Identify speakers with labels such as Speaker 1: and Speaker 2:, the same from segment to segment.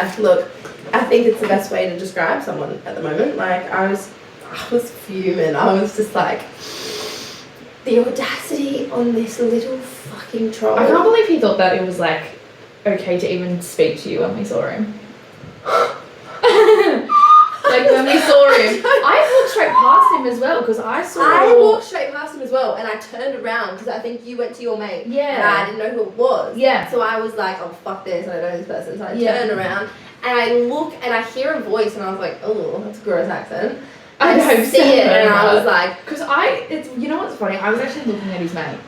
Speaker 1: yeah, look, I think it's the best way to describe someone at the moment. Like, I was fuming. I was just like, the audacity on this little fucking troll.
Speaker 2: I can't believe he thought that it was like okay to even speak to you when we saw him. Like when we saw him, I walked straight past him as well because I
Speaker 1: walked straight past him as well, and I turned around because I think you went to your mate.
Speaker 2: Yeah.
Speaker 1: And I didn't know who it was.
Speaker 2: Yeah.
Speaker 1: So I was like, oh fuck this, I don't know this person. So I turned around and I look and I hear a voice and I was like, oh, that's a gross accent.
Speaker 2: I know,
Speaker 1: see it, and I was like,
Speaker 2: because you know what's funny? I was actually looking at his mate,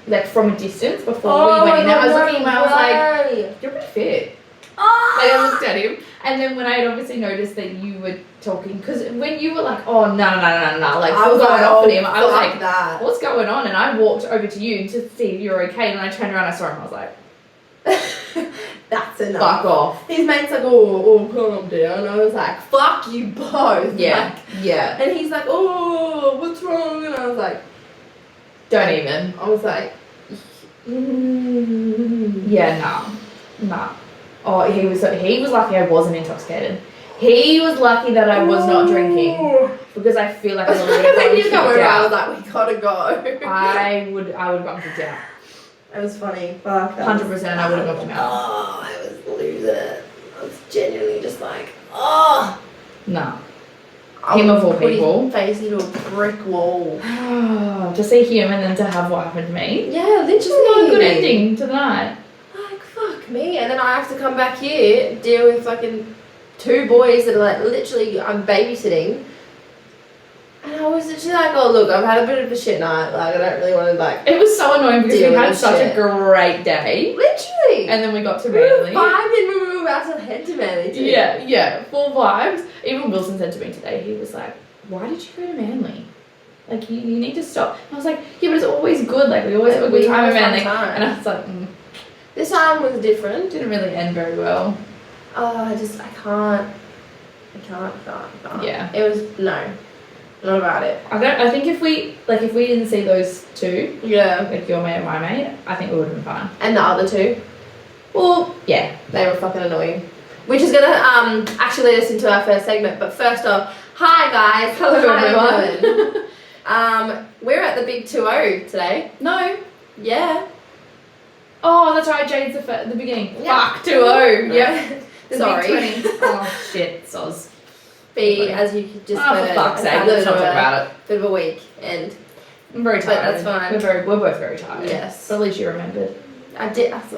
Speaker 2: like from a distance before we went in there. I was looking at him, I was like, you're pretty fit.
Speaker 1: Oh.
Speaker 2: Like I looked at him, and then when I had obviously noticed that you were talking, because when you were like, oh no, like
Speaker 1: I was
Speaker 2: going off at him, I was
Speaker 1: like,
Speaker 2: that. What's going on? And I walked over to you to see if you were okay, and when I turned around, I saw him. I was like,
Speaker 1: that's enough.
Speaker 2: Fuck off.
Speaker 1: His mate's like, oh, calm down. And I was like, fuck you both.
Speaker 2: Yeah,
Speaker 1: like,
Speaker 2: yeah.
Speaker 1: And he's like, oh, what's wrong? And I was like,
Speaker 2: don't even.
Speaker 1: I was like,
Speaker 2: yeah, nah. Oh, he was lucky I wasn't intoxicated. He was lucky that I was not drinking because I feel like a little bit of
Speaker 1: when you got over, I was like, we gotta go.
Speaker 2: I would have gone kicked out.
Speaker 1: It was funny. Fuck.
Speaker 2: 100%, I would have knocked him out.
Speaker 1: Oh, I was losing it. I was genuinely just like, oh.
Speaker 2: No. Him of all people.
Speaker 1: His face into a brick wall.
Speaker 2: To see him and then to have what happened to me.
Speaker 1: Yeah, literally.
Speaker 2: Just not a good ending to the night.
Speaker 1: Like, fuck me. And then I have to come back here, deal with fucking 2 boys that are like, literally, I'm babysitting. And I was literally like, oh look, I've had a bit of a shit night. Like, I don't really want to like.
Speaker 2: It was so annoying because we had such a great day.
Speaker 1: Literally.
Speaker 2: And then we got to
Speaker 1: Manly.
Speaker 2: Manly.
Speaker 1: We were vibing when we were about to head to Manly too.
Speaker 2: Yeah, full vibes. Even Wilson said to me today, he was like, why did you go to Manly? Like, you need to stop. And I was like, yeah, but it's always good. Like, we always have a good time at Manly. And I was like,
Speaker 1: This time was different.
Speaker 2: Didn't really end very well.
Speaker 1: Oh, I can't.
Speaker 2: Yeah.
Speaker 1: It was, no. Not about it.
Speaker 2: I think if we didn't see those two,
Speaker 1: yeah,
Speaker 2: like your mate and my mate, I think we would have been fine.
Speaker 1: And the other 2,
Speaker 2: well, yeah,
Speaker 1: they were fucking annoying. Which is gonna actually lead us into our first segment. But first off, hi guys,
Speaker 2: hello everyone.
Speaker 1: We're at the big 2-0 today.
Speaker 2: No.
Speaker 1: Yeah.
Speaker 2: Oh, that's right. Jade's the beginning.
Speaker 1: Yeah.
Speaker 2: Fuck 2-0. Yeah.
Speaker 1: Sorry.
Speaker 2: Oh shit, soz.
Speaker 1: As you could just
Speaker 2: for fuck's sake, let's not talk about it.
Speaker 1: Bit of a week, and
Speaker 2: I'm very tired.
Speaker 1: But that's fine.
Speaker 2: We're both very tired.
Speaker 1: Yes.
Speaker 2: But at least you remembered.
Speaker 1: I did. I was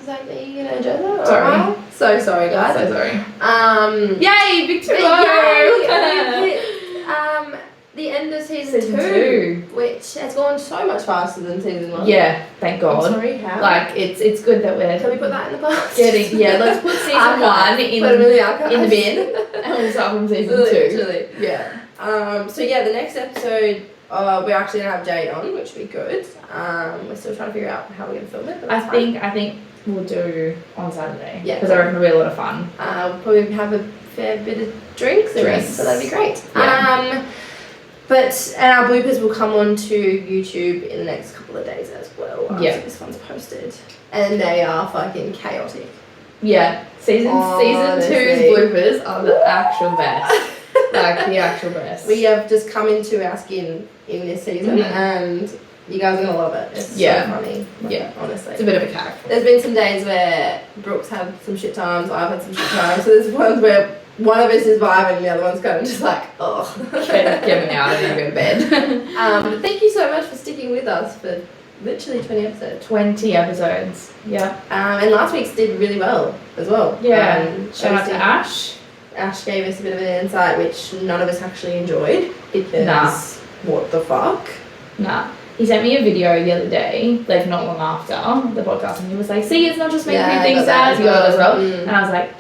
Speaker 1: like, are you gonna enjoy that?
Speaker 2: Sorry.
Speaker 1: Right. So sorry, guys.
Speaker 2: So sorry. Yay, big 2-0.
Speaker 1: Yay! The end of season 2, which has gone so much faster than season 1.
Speaker 2: Yeah, thank God.
Speaker 1: I'm sorry, how?
Speaker 2: Like it's good that we're.
Speaker 1: Can we put that in the past?
Speaker 2: Let's put season 1 in the bin, and we'll start from season 2.
Speaker 1: Literally. Yeah. So yeah, the next episode, we're actually gonna have Jade on, which will be good. We're still trying to figure out how we're gonna film it. But I
Speaker 2: think we'll do on Saturday.
Speaker 1: Yeah.
Speaker 2: Because I reckon it'll be a lot of fun.
Speaker 1: We'll probably have a fair bit of drinks, so that'd be great.
Speaker 2: Yeah.
Speaker 1: And our bloopers will come onto YouTube in the next couple of days as well. So this one's posted. And they are fucking chaotic.
Speaker 2: Yeah. Season 2's bloopers are the actual best. Like, the actual best.
Speaker 1: We have just come into our skin in this season, and you guys are going to love it. It's so funny. Like, honestly.
Speaker 2: It's a bit of a cack.
Speaker 1: There's been some days where Brooke's had some shit times, I've had some shit times. So there's ones where one of us is vibing and the other one's kind of just like, oh.
Speaker 2: Get me out and go to bed.
Speaker 1: Thank you so much for sticking with us for literally 20 episodes.
Speaker 2: 20 episodes, yeah.
Speaker 1: And last week's did really well as well.
Speaker 2: Yeah. Shout out to Ash.
Speaker 1: Ash gave us a bit of an insight which none of us actually enjoyed because what the fuck?
Speaker 2: Nah. He sent me a video the other day, like not long after the podcast, and he was like, see, it's not just making me think sad. He got it as well. And I was like,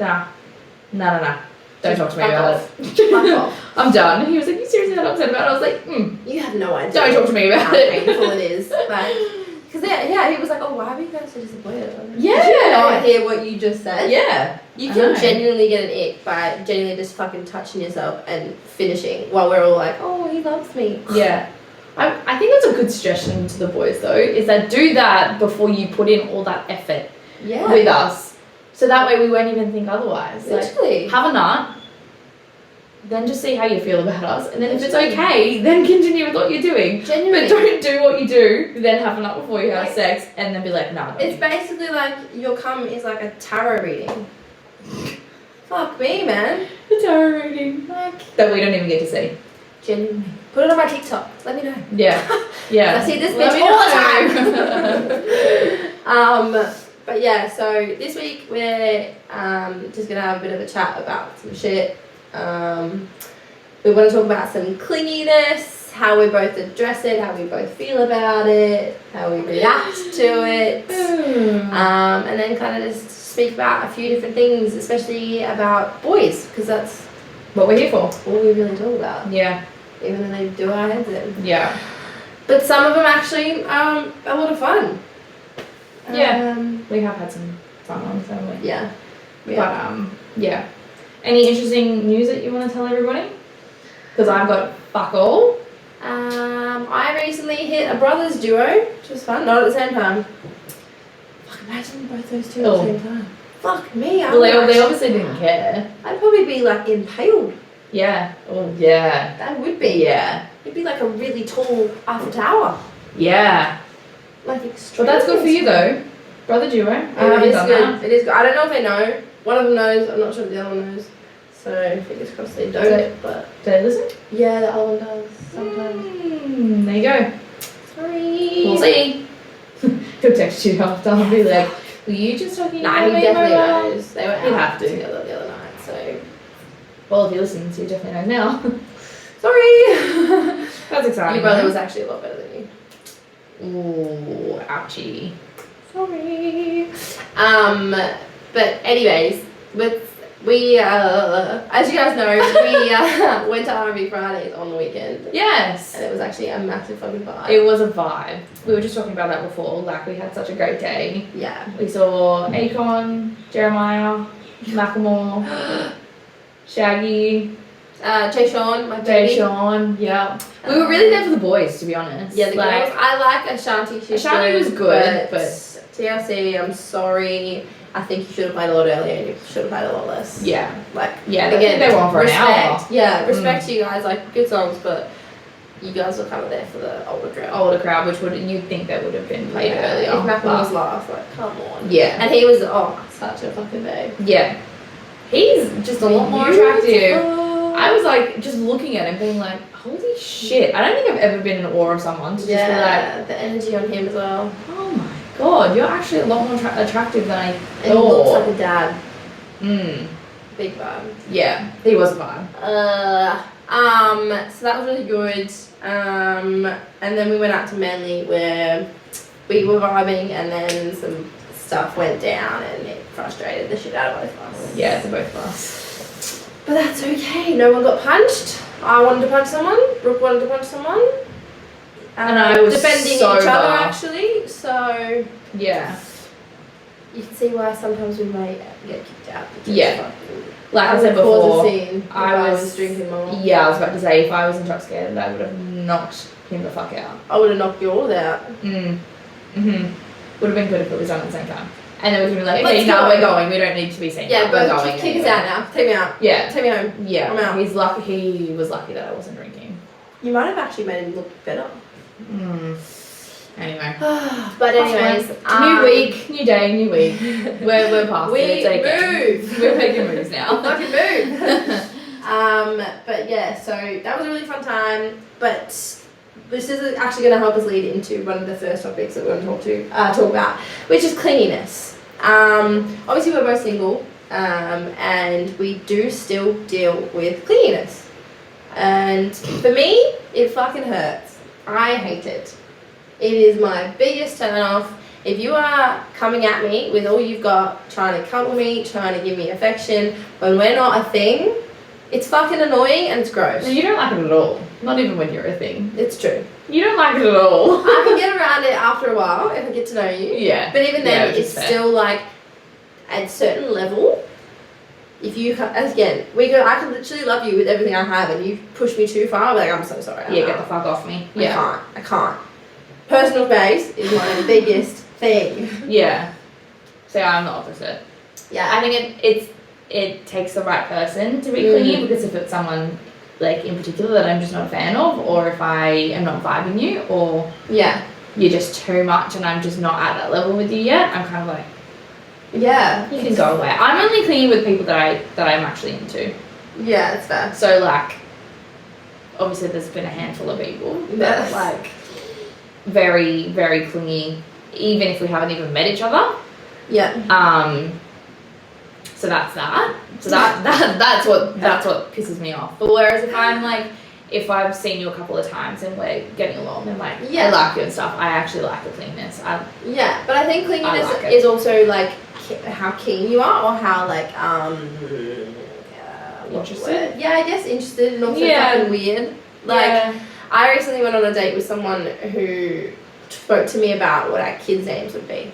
Speaker 2: nah. Don't talk to me about it.
Speaker 1: Fuck off.
Speaker 2: I'm done. He was like, you seriously not upset about it? I was like,
Speaker 1: You have no idea.
Speaker 2: Don't talk to me about
Speaker 1: how
Speaker 2: it.
Speaker 1: painful it is. Because he was like, oh, why are you guys so disappointed?
Speaker 2: Yeah.
Speaker 1: Did you not hear what you just said?
Speaker 2: Yeah.
Speaker 1: You can genuinely get an ick by genuinely just fucking touching yourself and finishing while we're all like, oh, he loves me.
Speaker 2: Yeah. I think that's a good suggestion to the boys though, is that do that before you put in all that effort with us. So that way we won't even think otherwise.
Speaker 1: Literally.
Speaker 2: Like, have a nut, then just see how you feel about us, and then if it's okay, then continue with what you're doing.
Speaker 1: Genuinely.
Speaker 2: But don't do what you do, then have a nut before you have sex, and then be like, nah.
Speaker 1: It's basically like your cum is like a tarot reading. Fuck me, man.
Speaker 2: A tarot reading.
Speaker 1: Like,
Speaker 2: that we don't even get to see.
Speaker 1: genuinely. Put it on my TikTok. Let me know.
Speaker 2: Yeah. Yeah.
Speaker 1: I see this
Speaker 2: Let
Speaker 1: bitch
Speaker 2: me
Speaker 1: all the time. But yeah, so this week we're just gonna have a bit of a chat about some shit. We want to talk about some clinginess, how we both address it, how we both feel about it, how we react to it, and then kind of just speak about a few different things, especially about boys, because that's
Speaker 2: what we're here for.
Speaker 1: all we really talk about.
Speaker 2: Yeah.
Speaker 1: Even though they do our heads in.
Speaker 2: Yeah.
Speaker 1: But some of them actually a lot of fun.
Speaker 2: Yeah. We have had some fun ones, haven't we?
Speaker 1: Yeah.
Speaker 2: But yeah. Any interesting news that you want to tell everybody? Because I've got fuck all.
Speaker 1: I recently hit a brothers duo, which was fun, not at the same time. Fuck, imagine both those two at the same time. Fuck me.
Speaker 2: Well, they obviously didn't care.
Speaker 1: I'd probably be like impaled.
Speaker 2: Yeah. Oh, yeah.
Speaker 1: That would be.
Speaker 2: Yeah.
Speaker 1: It'd be like a really tall Eiffel Tower.
Speaker 2: Yeah.
Speaker 1: Like extreme.
Speaker 2: But that's good for you though. Brother duo. I haven't done that.
Speaker 1: It is good. I don't know if they know. One of them knows. I'm not sure if the other one knows. So fingers crossed they don't. But
Speaker 2: do they listen?
Speaker 1: yeah, the other one does sometimes.
Speaker 2: There you go.
Speaker 1: Sorry.
Speaker 2: We'll see. He'll text you after and be like, were you just talking about
Speaker 1: he
Speaker 2: me,
Speaker 1: definitely
Speaker 2: Mobile?
Speaker 1: knows. They were
Speaker 2: He'd
Speaker 1: out
Speaker 2: have to.
Speaker 1: together the other night. So
Speaker 2: well, if he listens, he definitely knows now.
Speaker 1: sorry.
Speaker 2: That's exciting.
Speaker 1: Your brother was actually a lot better than you.
Speaker 2: Ooh, ouchie.
Speaker 1: Sorry. But anyways, we as you guys know, we went to R&B Fridays on the weekend.
Speaker 2: Yes.
Speaker 1: And it was actually a massive fucking vibe.
Speaker 2: It was a vibe. We were just talking about that before. Like, we had such a great day.
Speaker 1: Yeah.
Speaker 2: We saw Akon, Jeremiah, Macklemore, Shaggy,
Speaker 1: Jay Sean, my
Speaker 2: Jay
Speaker 1: baby.
Speaker 2: Sean, yeah. We were really there for the boys, to be honest.
Speaker 1: Yeah, the
Speaker 2: like,
Speaker 1: girls. I like Ashanti.
Speaker 2: Ashanti was good, but
Speaker 1: TLC, I'm sorry. I think you should have played a lot earlier and you should have played a lot less.
Speaker 2: yeah.
Speaker 1: Like,
Speaker 2: Yeah,
Speaker 1: again,
Speaker 2: they were on for an hour.
Speaker 1: Yeah, respect to you guys. Like, good songs, but you guys were kind of there for the older crowd.
Speaker 2: Which would you'd think that would have been played earlier.
Speaker 1: If Macklemore was last, like, come on.
Speaker 2: Yeah.
Speaker 1: And he was, such a fucking babe.
Speaker 2: Yeah. He's just a lot more attractive.
Speaker 1: Beautiful.
Speaker 2: I was like, just looking at him being like, holy shit. I don't think I've ever been in awe of someone to just be like,
Speaker 1: the energy on him as well.
Speaker 2: oh my god, you're actually a lot more attractive than I
Speaker 1: And he looks
Speaker 2: thought.
Speaker 1: like a dad.
Speaker 2: Big
Speaker 1: vibe.
Speaker 2: Yeah, he was a vibe.
Speaker 1: So that was really good. And then we went out to Manly where we were vibing, and then some stuff went down and it frustrated the shit out of both of us.
Speaker 2: Yeah, it's both of us.
Speaker 1: But that's okay. No one got punched. I wanted to punch someone. Brooke wanted to punch someone.
Speaker 2: And I was
Speaker 1: defending
Speaker 2: sober.
Speaker 1: each other actually. So
Speaker 2: Yeah.
Speaker 1: you can see why sometimes we may get kicked out.
Speaker 2: Yeah. Like I said before,
Speaker 1: I was drinking more.
Speaker 2: Yeah, I was about to say, if I was intoxicated, I would have knocked him the fuck out.
Speaker 1: I would have knocked yours out.
Speaker 2: Would have been good if it was done at the same time. And then we would be like,
Speaker 1: Let's
Speaker 2: okay, now
Speaker 1: go.
Speaker 2: we're going. We don't need to be seen.
Speaker 1: Yeah,
Speaker 2: we're
Speaker 1: but
Speaker 2: going.
Speaker 1: kick us out now. Take me out.
Speaker 2: Yeah.
Speaker 1: Take me home.
Speaker 2: Yeah.
Speaker 1: I'm out.
Speaker 2: He's lucky. He was lucky that I wasn't drinking.
Speaker 1: You might have actually made him look better.
Speaker 2: Anyway.
Speaker 1: But anyways,
Speaker 2: new week, new day, new week. We're past it. It's okay.
Speaker 1: Move.
Speaker 2: We're making moves now.
Speaker 1: Fucking move. But yeah, so that was a really fun time. But this is actually going to help us lead into one of the first topics that we're going to talk about, which is cleanliness. Obviously, we're both single, and we do still deal with cleanliness. And for me, it fucking hurts. I hate it. It is my biggest turn off. If you are coming at me with all you've got, trying to cuddle me, trying to give me affection, when we're not a thing, it's fucking annoying and it's gross.
Speaker 2: No, you don't like it at all. Not even when you're a thing.
Speaker 1: It's true.
Speaker 2: You don't like it at all.
Speaker 1: I can get around it after a while if I get to know you.
Speaker 2: Yeah.
Speaker 1: But even then,
Speaker 2: Yeah,
Speaker 1: it's still like, at a certain level, if you, again, I can literally love you with everything I have, and you push me too far, I'll be like, I'm so sorry.
Speaker 2: Yeah, get the fuck off me. Yeah.
Speaker 1: I can't. Personal space is my biggest thing.
Speaker 2: Yeah. So I'm the opposite.
Speaker 1: Yeah.
Speaker 2: I think it takes the right person to be clingy, because if it's someone like in particular that I'm just not a fan of, or if I am not vibing you, or you're just too much and I'm just not at that level with you yet, I'm kind of like, you can go away. I'm only clingy with people that I'm actually into.
Speaker 1: Yeah, it's fair.
Speaker 2: So like, obviously there's been a handful of people that are like very, very clingy, even if we haven't even met each other.
Speaker 1: Yeah.
Speaker 2: So that's that. So that's what pisses me off. But whereas if I've seen you a couple of times and we're getting along and like I like you and stuff, I actually like the cleanness.
Speaker 1: But I think clinginess is also like how keen you are, or how like
Speaker 2: interested.
Speaker 1: Yeah, I guess interested, and also fucking weird. Like I recently went on a date with someone who spoke to me about what our kids' names would be.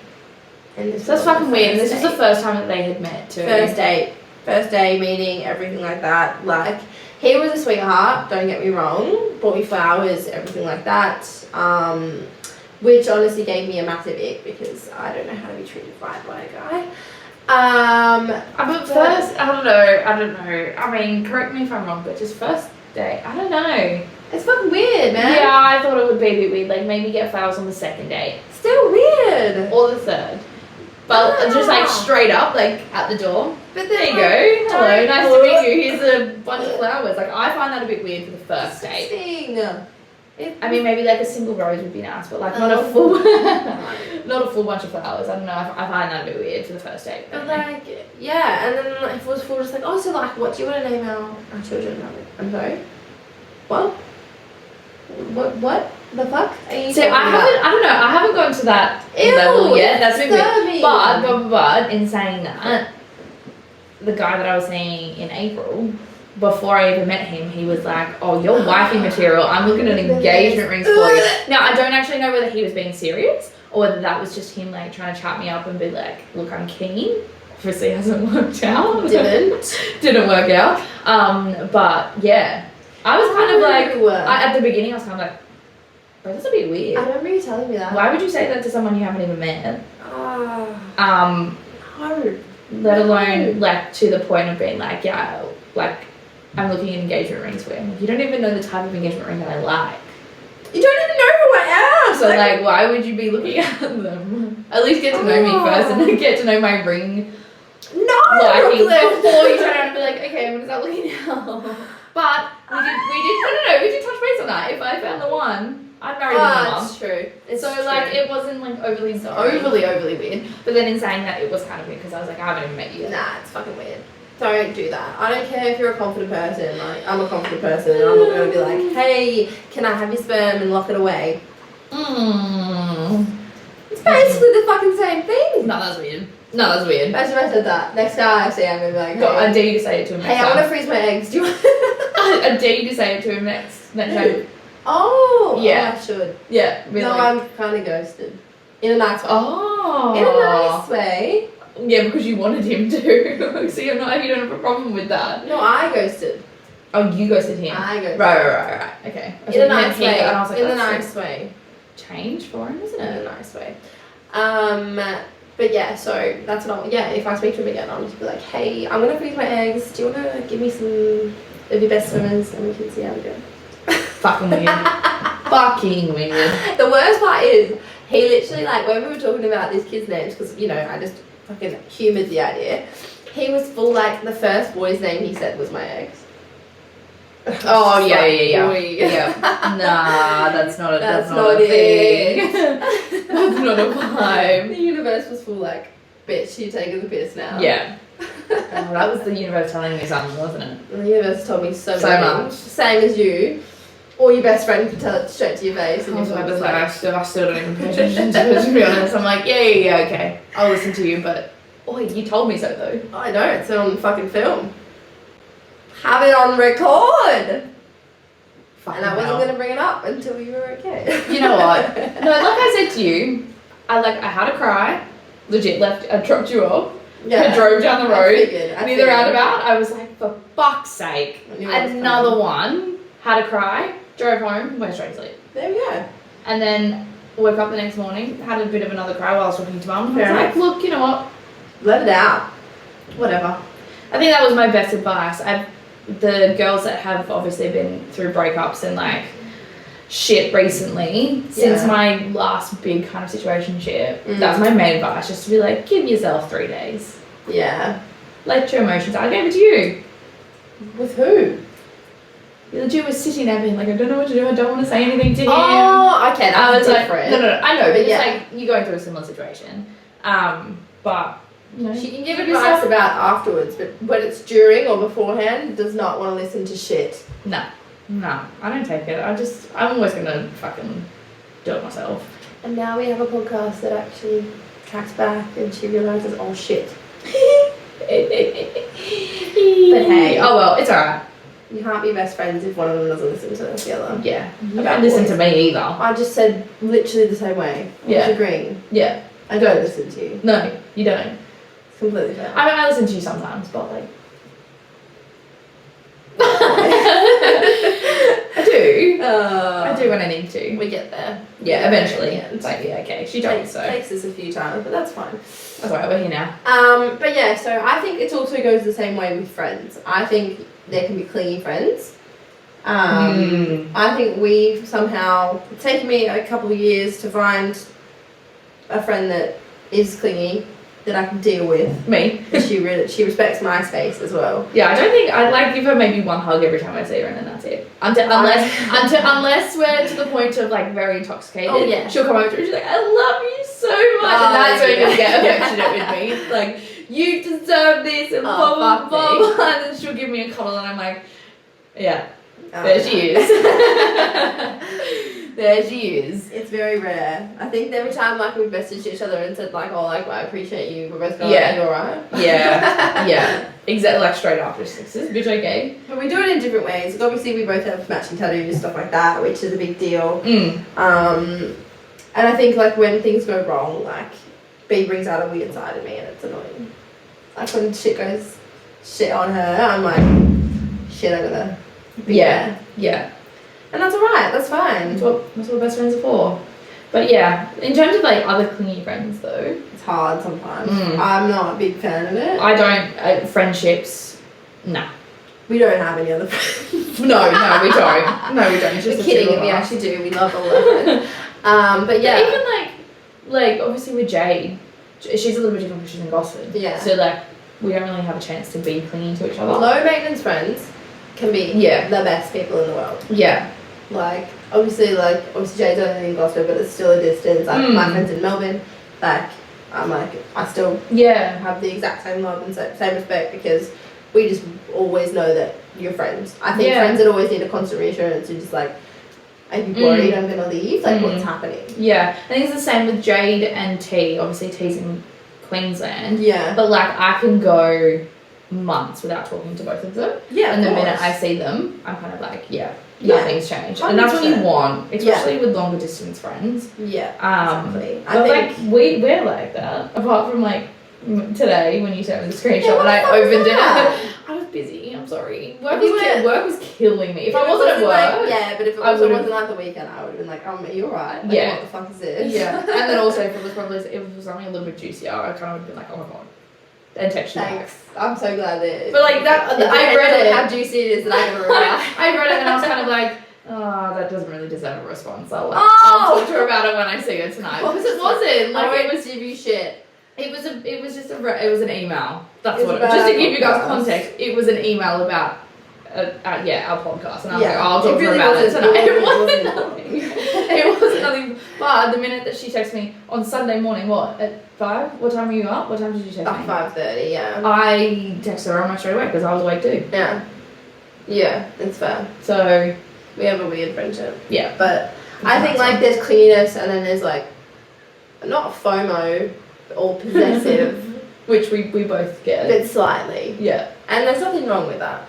Speaker 1: And this
Speaker 2: that's fucking weird. And this was the first time that they had met too.
Speaker 1: First day meeting, everything like that. Like, he was a sweetheart, don't get me wrong. Bought me flowers, everything like that. Which honestly gave me a massive ick, because I don't know how to be treated right by a guy.
Speaker 2: But first, I don't know. I mean, correct me if I'm wrong, but just first date, I don't know.
Speaker 1: It's fucking weird, man.
Speaker 2: Yeah, I thought it would be a bit weird. Like, maybe get flowers on the second date.
Speaker 1: Still weird.
Speaker 2: Or the third. But just like straight up, like at the door.
Speaker 1: But
Speaker 2: there you go. Hello, nice to meet you. Here's a bunch of flowers. Like, I find that a bit weird for the first date. I mean, maybe like a single rose would be nice, but like not a full bunch of flowers. I don't know. I find that a bit weird for the first date.
Speaker 1: But like, and then like, if it was full, just like, oh, so like, what do you want to name our children? I'm sorry. What? What? The fuck?
Speaker 2: So I haven't gone to that level yet. That's a bit weird. But in saying that, the guy that I was seeing in April, before I even met him, he was like, oh, you're wifey material. I'm looking at engagement rings for you. Now, I don't actually know whether he was being serious or whether that was just him like trying to chat me up and be like, look, I'm keen. Obviously hasn't worked out. Didn't work out. But yeah. I was kind of like, at the beginning I was kind of like, bro, that's a bit weird.
Speaker 1: I remember you telling me that.
Speaker 2: Why would you say that to someone you haven't even met?
Speaker 1: No.
Speaker 2: Let alone like to the point of being like, yeah, like I'm looking at engagement rings for you. You don't even know the type of engagement ring that I like.
Speaker 1: You don't even know who I am.
Speaker 2: So like, why would you be looking at them? At least get to know me first, and then get to know my ring.
Speaker 1: No,
Speaker 2: before you turn around and be like, okay, what is that looking now? But we did touch base on that. If I found the one, I'd marry the mum.
Speaker 1: That's true.
Speaker 2: Like, it wasn't like overly weird. But then in saying that, it was kind of weird because I was like, I haven't even met you yet.
Speaker 1: Nah, it's fucking weird. Don't do that. I don't care if you're a confident person. Like, I'm a confident person, and I'm not going to be like, hey, can I have your sperm and lock it away? It's basically the fucking same thing.
Speaker 2: No, that's weird. Imagine
Speaker 1: if I said that. Next guy I see, I'm going to be like,
Speaker 2: I dare you to say it to him next time.
Speaker 1: Hey, I want to freeze my eggs. Do you want
Speaker 2: I dare you to say it to him next time.
Speaker 1: Oh,
Speaker 2: yeah.
Speaker 1: I should.
Speaker 2: Yeah.
Speaker 1: I'm kind of ghosted. In a nice way.
Speaker 2: Oh.
Speaker 1: In a nice way.
Speaker 2: Yeah, because you wanted him to. So you don't have a problem with that.
Speaker 1: No, I ghosted.
Speaker 2: Oh, you ghosted him.
Speaker 1: I ghosted.
Speaker 2: Right. Okay.
Speaker 1: In a nice way. And I was like, in a nice way.
Speaker 2: Change for him, isn't it?
Speaker 1: In a nice way. But yeah, so that's what if I speak to him again, I'll just be like, hey, I'm gonna freeze my eggs. Do you wanna give me some of your best swimmers and we can see how we go?
Speaker 2: Fucking weird. Fucking weird.
Speaker 1: The worst part is, he literally, like, when we were talking about these kids' names, because, you know, I just fucking humoured the idea, he was full, like, the first boy's name he said was my ex.
Speaker 2: Oh, yeah. Yeah. Nah, that's not a thing. That's not a vibe.
Speaker 1: The universe was full, like, bitch, you taking the piss now.
Speaker 2: Yeah. That was the universe telling me something, wasn't it?
Speaker 1: The universe told me so much. Same as you. Or your best friend could tell it straight to your face. And
Speaker 2: I still don't even pay attention to it, to be honest. I'm like, yeah, okay. I'll listen to you, but you told me so though.
Speaker 1: I know, it's on fucking film. Have it on record. And I wasn't going to bring it up until you were okay.
Speaker 2: You know what? No, like I said to you, I had a cry. Legit, I dropped you off.
Speaker 1: Yeah.
Speaker 2: I drove down the road.
Speaker 1: Near
Speaker 2: the roundabout. I was like, for fuck's sake. Another one. Had a cry. Drove home. Went straight to sleep.
Speaker 1: There we go.
Speaker 2: And then woke up the next morning. Had a bit of another cry while I was talking to mum. I was like, look, you know what?
Speaker 1: Let it out.
Speaker 2: whatever. I think that was my best advice. The girls that have obviously been through breakups and like shit recently, since my last big kind of situationship, that's my main advice, just to be like, give yourself 3 days.
Speaker 1: Yeah.
Speaker 2: Let your emotions out. I gave it to you.
Speaker 1: With who?
Speaker 2: The dude was sitting there being like, I don't know what to do, I don't want to say anything to him.
Speaker 1: Oh, okay, that's different.
Speaker 2: Like, no, I know, but it's like, you're going through a similar situation. But, you know,
Speaker 1: she can give advice about afterwards, but when it's during or beforehand, does not want to listen to shit.
Speaker 2: No, I don't take it. I'm always going to fucking do it myself.
Speaker 1: And now we have a podcast that actually tracks back and she realises, oh shit. But hey.
Speaker 2: Oh well, it's alright.
Speaker 1: You can't be best friends if one of them doesn't listen to the other.
Speaker 2: Yeah. You don't listen to me either.
Speaker 1: I just said literally the same way.
Speaker 2: Yeah.
Speaker 1: I'm agreeing.
Speaker 2: Yeah.
Speaker 1: I don't listen to you.
Speaker 2: No, you don't.
Speaker 1: It's completely fair.
Speaker 2: I mean, I listen to you sometimes, but like... I do. I do when I need to.
Speaker 1: We get there.
Speaker 2: Yeah, eventually. It's like, yeah, okay. She told me so.
Speaker 1: Takes us a few times, but that's fine.
Speaker 2: That's alright, we're here now.
Speaker 1: But yeah, so I think it also goes the same way with friends. I think there can be clingy friends. I think we somehow, it's taken me a couple of years to find a friend that is clingy, that I can deal with.
Speaker 2: Me.
Speaker 1: She respects my space as well.
Speaker 2: Yeah, I don't think I'd like give her maybe one hug every time I see her and then that's it. Unless we're to the point of like very intoxicated.
Speaker 1: Oh, yeah.
Speaker 2: She'll come over to me and she's like, I love you so much, and that's when you'll get affectionate with me. Like, you deserve this and blah blah blah, and then she'll give me a cuddle and I'm like, yeah. There she is. There she is.
Speaker 1: It's very rare. I think every time like we've messaged each other and said like, oh, like, well, I appreciate you, we're both going, are you alright?
Speaker 2: Yeah. Exactly, like straight after. Is this bitch okay?
Speaker 1: But we do it in different ways. Like, obviously we both have matching tattoos, stuff like that, which is a big deal. And I think like when things go wrong, like B brings out a weird side of me and it's annoying. Like when shit goes on her, I'm like, shit, I gotta be there.
Speaker 2: Yeah.
Speaker 1: And that's alright, that's fine.
Speaker 2: That's what best friends are for. But yeah, in terms of like other clingy friends though,
Speaker 1: it's hard sometimes. I'm not a big fan of it.
Speaker 2: I don't, friendships, nah.
Speaker 1: We don't have any other friends.
Speaker 2: No, we don't. No, we don't. It's just
Speaker 1: we're kidding, we actually do. We love all our friends. But yeah.
Speaker 2: But even like obviously with Jade, she's a little bit different because she's in Gosford.
Speaker 1: Yeah.
Speaker 2: So like, we don't really have a chance to be clingy to each other.
Speaker 1: Low maintenance friends can be the best people in the world. Yeah. Like, obviously Jade's only in Gloucester, but it's still a distance. Like, my friends in Melbourne, like, I'm like, I still have the exact same love and same respect because we just always know that you're friends. I think friends that always need a constant reassurance and just like, are you worried I'm going to leave? Like, what's happening? Yeah.
Speaker 2: I think it's the same with Jade and T. Obviously, T's in Queensland.
Speaker 1: Yeah.
Speaker 2: But like, I can go months without talking to both of them.
Speaker 1: Yeah.
Speaker 2: And the minute I see them, I'm kind of like, nothing's changed. 100%. And that's what you want, especially with longer distance friends.
Speaker 1: Yeah. Exactly.
Speaker 2: But like, we're like that. Apart from like today when you sent me the screenshot when I opened it. I was busy, I'm sorry. Work was killing me. If I wasn't at work.
Speaker 1: But if it wasn't like the weekend, I would have been like, are you alright? Like, what the fuck is this?
Speaker 2: Yeah. And then also if it was something a little bit juicier, I kind of would have been like, oh my god. And text you back.
Speaker 1: I'm so glad that.
Speaker 2: But like that, I read it.
Speaker 1: How juicy it is that I can reply.
Speaker 2: I read it and I was kind of like, oh, that doesn't really deserve a response. I'll talk to her about it when I see her tonight. Because it wasn't. Like,
Speaker 1: it was give you shit.
Speaker 2: It was an email. That's what it was. Just to give you guys context, it was an email about our podcast, and I was like, I'll talk to her about it tonight. It wasn't nothing. It wasn't nothing. But the minute that she texted me on Sunday morning, at 5? What time were you up? What time did you text me?
Speaker 1: 5:30. Yeah.
Speaker 2: I texted her almost straight away because I was awake too.
Speaker 1: Yeah. Yeah, it's fair.
Speaker 2: So
Speaker 1: we have a weird friendship.
Speaker 2: Yeah.
Speaker 1: But I think like there's clinginess and then there's like not FOMO or possessive.
Speaker 2: Which we both get.
Speaker 1: But slightly.
Speaker 2: Yeah.
Speaker 1: And there's nothing wrong with that.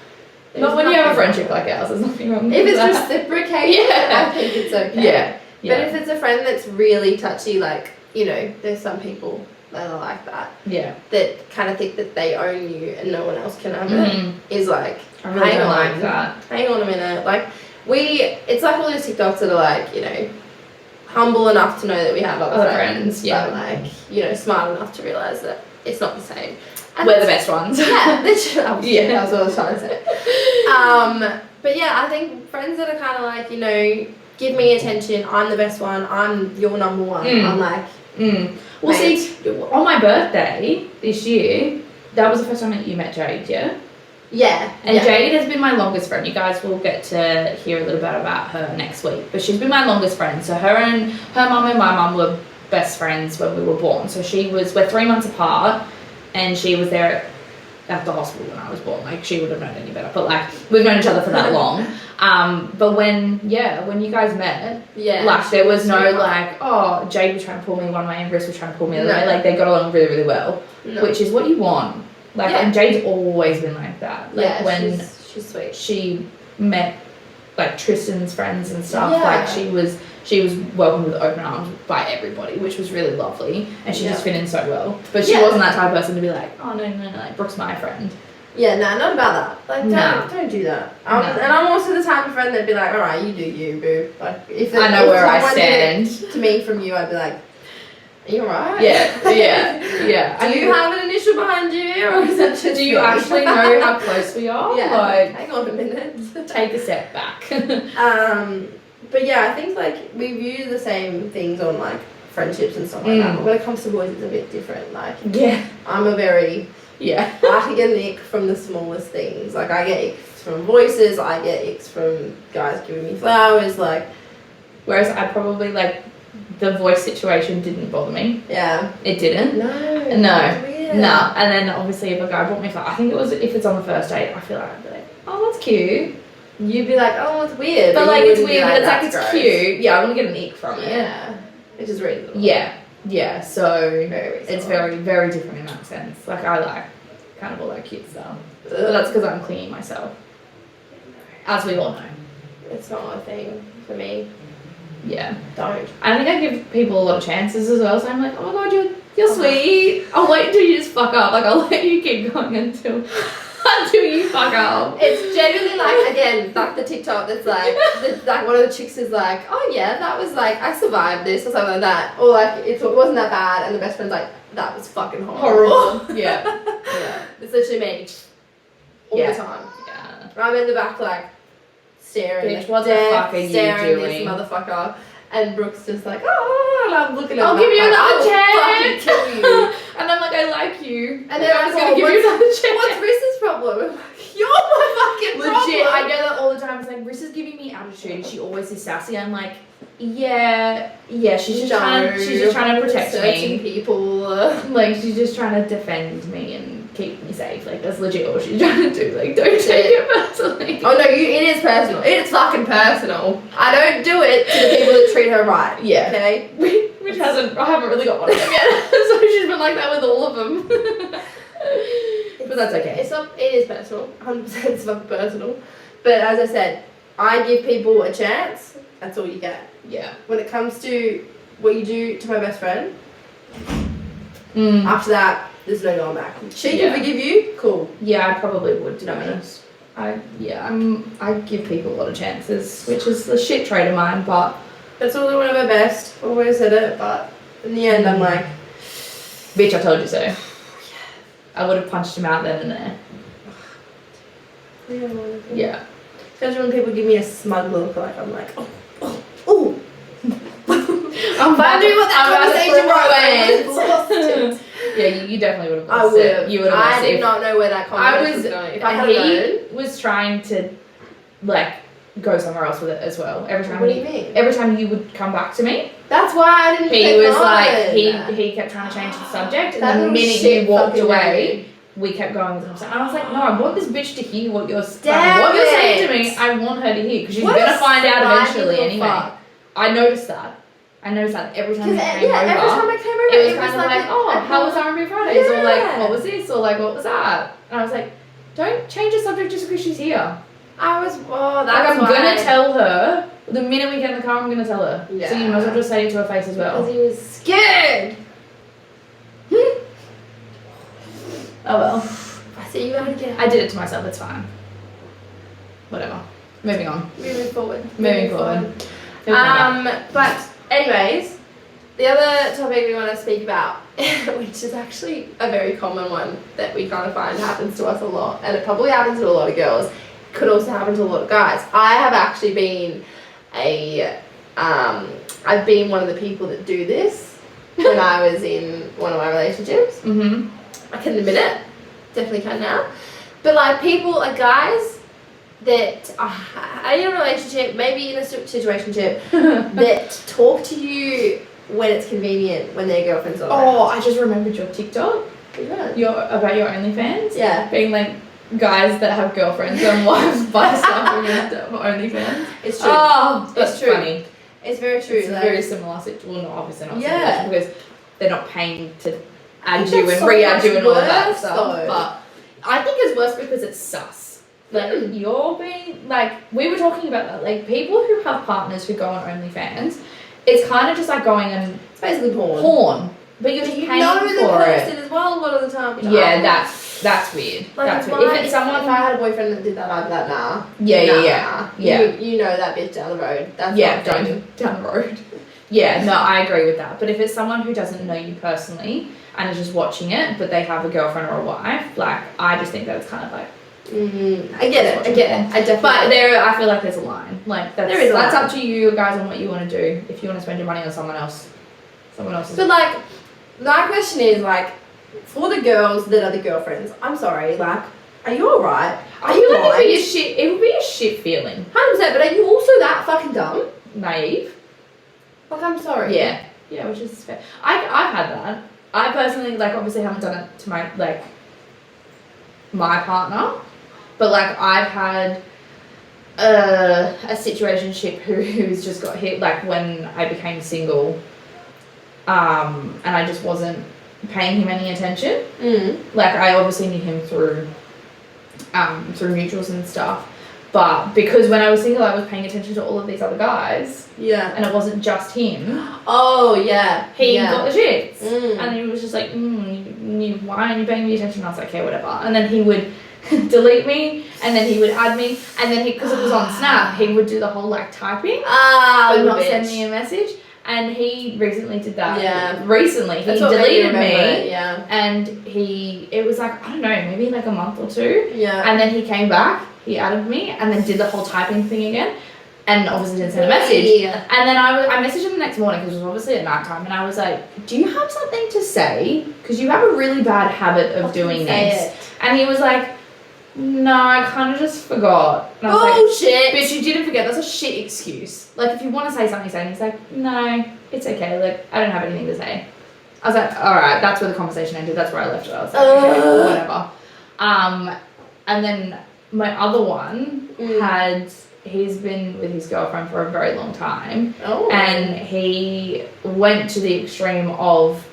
Speaker 2: Not when you have a friendship like ours, there's nothing wrong with
Speaker 1: that. If it's reciprocated, I think it's okay.
Speaker 2: Yeah.
Speaker 1: But if it's a friend that's really touchy, like, you know, there's some people that are like that.
Speaker 2: Yeah.
Speaker 1: That kind of think that they own you and no one else can have it. Is like,
Speaker 2: I really don't like that.
Speaker 1: Hang on a minute. Like, it's like all those TikToks that are like, you know, humble enough to know that we have other friends.
Speaker 2: Yeah.
Speaker 1: But like, you know, smart enough to realise that it's not the same.
Speaker 2: We're the best ones.
Speaker 1: Yeah, literally.
Speaker 2: Yeah.
Speaker 1: That's what I was trying to say. But yeah, I think friends that are kind of like, you know, give me attention. I'm the best one. I'm your number one. I'm like.
Speaker 2: Well, see, on my birthday this year, that was the first time that you met Jade, yeah?
Speaker 1: Yeah.
Speaker 2: And Jade has been my longest friend. You guys will get to hear a little bit about her next week. But she's been my longest friend. So her mum and my mum were best friends when we were born. So we're 3 months apart, and she was there at the hospital when I was born. Like, she would have known any better. But like, we've known each other for that long. But when you guys met, like, there was no like, oh, Jade was trying to pull me one way and Briss was trying to pull me the other way. Like, they got along really, really well, which is what you want. Like, and Jade's always been like that. Like, when
Speaker 1: she's sweet.
Speaker 2: She met like Tristan's friends and stuff, like she was welcomed with open arms by everybody, which was really lovely, and she just fit in so well. But she wasn't that type of person to be like, oh no, like, Brooke's my friend. Yeah, no, not about that. Like, don't do that. And I'm also the type of friend that'd be like, all right, you do you, boo. Like, if I know where I stand. To me from you, I'd be like, are you alright? Yeah. Do you have an initial behind you, or is that just? Do you actually know how close we are? Yeah. Like, hang on a minute. Take a step back. But yeah, I think like we view the same things on like friendships and stuff like that. But when it comes to boys, it's a bit different. Like, I'm a very I can get an ick from the smallest things. Like, I get icks from voices. I get icks from guys giving me flowers. Like, whereas I probably like the voice situation didn't bother me. Yeah, it didn't. No. And then obviously if a guy brought me flowers, I think it was if it's on the first date, I feel like I'd be like, oh, that's cute. You'd be like, oh, it's weird. But like, it's weird, but it's like, it's cute. Yeah, I want to get an ick from it. Yeah. Which is reasonable. Yeah. So it's very, very different in that sense. Like, I like kind of all that cute stuff. But that's because I'm clingy myself. As we all know. It's not a thing for me. Yeah. Don't. I think I give people a lot of chances as well. So I'm like, oh my god, you're sweet. I'll wait until you just fuck up. Like, I'll let you keep going until you fuck up. It's genuinely like, again, like the TikTok that's like, like one of the chicks is like, oh yeah, that was like, I survived this or something like that. Or like, it wasn't that bad, and the best friend's like, that was fucking horrible. Yeah. It's literally me. All the time. Yeah. I'm in the back like, staring. Bitch, what the fuck are you doing? This motherfucker. And Brooke's just like, oh, and I'm looking at I'll give you another chance. I'll fucking kill you. And I'm like, I like you. And then I'm gonna give you another chance. What's Riss's problem? I'm like, you're my fucking problem. Legit, I get that all the time. It's like, Riss is giving me attitude. She always is sassy. I'm like, yeah, she's just trying to protect me. People. Like, she's just trying to defend me and keep me safe. Like, that's legit all she's trying to do. Like, don't take it personally. Oh no, it is personal. It is fucking personal. I don't do it to the people that treat her right. Yeah. Okay? I haven't really got one of them yet. So she's been like that with all of them. But that's okay. It is personal. 100% it's fucking personal. But as I said, I give people a chance. That's all you get. Yeah. When it comes to what you do to my best friend, after that, there's no going back. She can forgive you. Cool. Yeah, I probably would, to be honest. I give people a lot of chances, which is the shit trait of mine, but that's all one of our best. Always said it, but in the end, I'm like, bitch, I told you so. I would have punched him out then and there. Yeah. Especially when people give me a smug look, like I'm like, oh. I'm wondering what that conversation was. Yeah, you definitely would have lost it. You would have lost it. I did not know where that conversation was going. If I had known. He was trying to, like, go somewhere else with it as well. What do you mean? Every time you would come back to me. That's why I didn't He was like, he kept trying to change the subject, and the minute you walked away, we kept going with him. And I was like, no, I want this bitch to hear what you're saying to me. I want her to hear, because she's going to find out eventually anyway. I noticed that every time you came over. Every time I came over, it was kind of like, oh, how was R&B Fridays? Yeah. Or like, what was this? Or like, what was that? And I was like, don't change the subject just because she's here. That's like, I'm going to tell her. The minute we get in the car, I'm going to tell her. Yeah. So you might as well just say it to her face as well. Because he was scared. Oh well. I see you out again. I did it to myself, it's fine. Whatever. Moving on. Moving forward. But anyways,
Speaker 1: The other topic we want to speak about, which is actually a very common one that we kind of find happens to us a lot, and it probably happens to a lot of girls, could also happen to a lot of guys. I have actually been I've been one of the people that do this when I was in one of my relationships. I can admit it, definitely can now. But like people, like guys that are in a relationship, maybe in a situationship, that talk to you when it's convenient, when their girlfriend's on.
Speaker 2: Oh, I just remembered your TikTok.
Speaker 1: Yeah.
Speaker 2: About your OnlyFans.
Speaker 1: Yeah.
Speaker 2: Being like guys that have girlfriends and wives buy stuff on your OnlyFans.
Speaker 1: It's true.
Speaker 2: Oh, that's
Speaker 1: it's true.
Speaker 2: Funny.
Speaker 1: It's very true.
Speaker 2: It's
Speaker 1: like,
Speaker 2: very similar situation. Well, not obviously not
Speaker 1: Yeah.
Speaker 2: situation because they're not paying to add
Speaker 1: think
Speaker 2: you
Speaker 1: that's
Speaker 2: and
Speaker 1: so
Speaker 2: re-add you
Speaker 1: much
Speaker 2: and all of that
Speaker 1: worse,
Speaker 2: stuff.
Speaker 1: though.
Speaker 2: But I think it's worse because it's sus. Like you're being like we were talking about that. Like people who have partners who go on OnlyFans, it's kind of just like going and
Speaker 1: it's basically porn.
Speaker 2: But you're
Speaker 1: But
Speaker 2: just
Speaker 1: you
Speaker 2: paying
Speaker 1: know the
Speaker 2: for
Speaker 1: person
Speaker 2: it.
Speaker 1: as well a lot of the time. Which
Speaker 2: Yeah, that's weird.
Speaker 1: Like
Speaker 2: that's
Speaker 1: it's
Speaker 2: weird. If it's someone,
Speaker 1: if I had a boyfriend that did that, I'd be like, nah.
Speaker 2: Yeah.
Speaker 1: You know that bitch down the road. That's
Speaker 2: Yeah,
Speaker 1: not thing.
Speaker 2: down the road. Yeah, no, I agree with that. But if it's someone who doesn't know you personally and is just watching it, but they have a girlfriend or a wife, like I just think that it's kind of like.
Speaker 1: I get it. I definitely.
Speaker 2: But I feel like there's a line. Like that's
Speaker 1: there is
Speaker 2: that's
Speaker 1: line.
Speaker 2: up to you guys on what you want to do. If you want to spend your money on someone else's.
Speaker 1: But like, my question is like, for the girls that are the girlfriends, I'm sorry, like, are you alright?
Speaker 2: I feel like it would be a shit feeling.
Speaker 1: 100%, but are you also that fucking dumb?
Speaker 2: Naive.
Speaker 1: Like, I'm sorry.
Speaker 2: Yeah, which is fair. I've had that. I personally, like, obviously haven't done it to my partner, but like I've had a situationship who's just got hit, like when I became single, and I just wasn't paying him any attention. Like I obviously knew him through mutuals and stuff, but because when I was single I was paying attention to all of these other guys.
Speaker 1: Yeah.
Speaker 2: And it wasn't just him.
Speaker 1: Oh yeah.
Speaker 2: He got the shits.
Speaker 1: And
Speaker 2: he was just like, why aren't you paying me attention? And I was like, okay, whatever. And then he would delete me, and then he would add me, and then because it was on Snap, he would do the whole like typing, but not send me a message. And he recently did that.
Speaker 1: Yeah.
Speaker 2: Recently, he deleted me.
Speaker 1: Yeah.
Speaker 2: And it was like, I don't know, maybe like a month or two.
Speaker 1: Yeah.
Speaker 2: And then he came back, he added me, and then did the whole typing thing again. And obviously didn't send a message. Yeah. And then I messaged him the next morning because it was obviously at night time, and I was like, do you have something to say? Because you have a really bad habit of doing this. And he was like, no, I kind of just forgot. And I was
Speaker 1: bullshit.
Speaker 2: Like, bitch, you didn't forget. That's a shit excuse. Like, if you want to say something, say it. And he's like, no, it's okay. Like, I don't have anything to say. I was like, all right, that's where the conversation ended. That's where I left it. I was like, okay, whatever. And then my other one he's been with his girlfriend for a very long time.
Speaker 1: Oh.
Speaker 2: And he went to the extreme of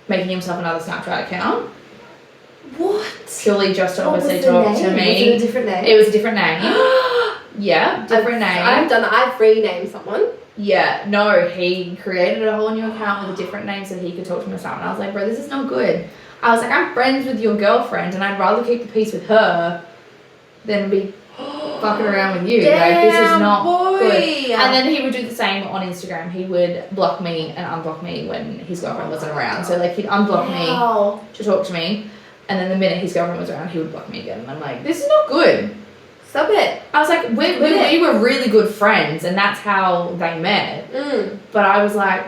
Speaker 2: making himself another Snapchat account.
Speaker 1: What?
Speaker 2: Purely just to obviously talk to me.
Speaker 1: Was it a different name?
Speaker 2: It was a different name. Yeah, different name.
Speaker 1: I've done that. I've renamed someone.
Speaker 2: Yeah, no, he created a whole new account with a different name so that he could talk to me and I was like, bro, this is not good. I was like, I'm friends with your girlfriend and I'd rather keep the peace with her than be fucking around with you.
Speaker 1: Damn,
Speaker 2: like, this is not good.
Speaker 1: Yeah.
Speaker 2: And then he would do the same on Instagram. He would block me and unblock me when his girlfriend wasn't around. So like he'd unblock me to talk to me, and then the minute his girlfriend was around, he would block me again. And I'm like, this is not good.
Speaker 1: Stop it.
Speaker 2: I was like, we were really good friends, and that's how they met. But I was like,